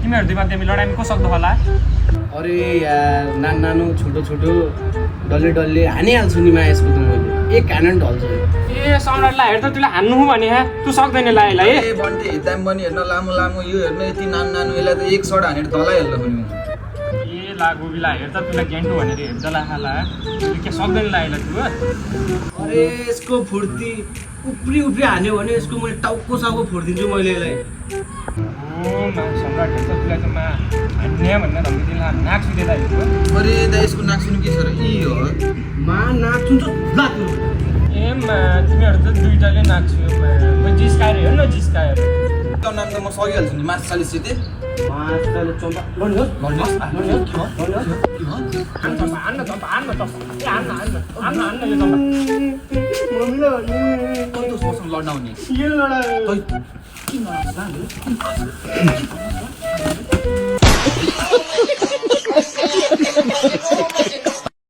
तिमीहरू दुई मध्ये लडाइँमा को सक्दो होला? अरे यार नानो छोटो छोटो डल्ले हानिहाल्छु नि मा यसको त मैले एक कानन ढल्छु। ए सम्राटलाई हेर त तिमीलाई हान्नु हो भने तँ सक्दैन लाएलाई ए बन्टे हिताम पनि हेर्न लामो यो हेर्न यति नानो यसलाई त एक सट हानेर दलाइहाल्नु पनि म। ए ला गोबीला हेर त तिमीलाई ग्यान्टु भनेर हेर्दला खाला तिमीले के सक्दैन लाएलाई तँ? अरे यसको फुर्ती उप्री हान्यो भने यसको मैले टाउको साउको फोडिदिन्छु मैले यसलाई। ओ मा सम्राट हेर त तिमीलाई त मा हान्ने भनेर धम्की दिला नाक सुतेदा हेर्नु। अरे दा यसको नाक सुन्नु के छ र? यी हो मा नाक सुन्छ लात। ए मा तिमीहरू त दुईटाले नाक छुयो मा कोही जिस्काएर हेर्न जिस्काएर त नाम त म सकिहाल्छु नि। मास 40 जिते मासले चम्पा लड्नुहोस् हान्न त हान्न त ए हान्न यो चम्पा कस्तो सोच्नु लड्न आउने यो लडा किन लड्छ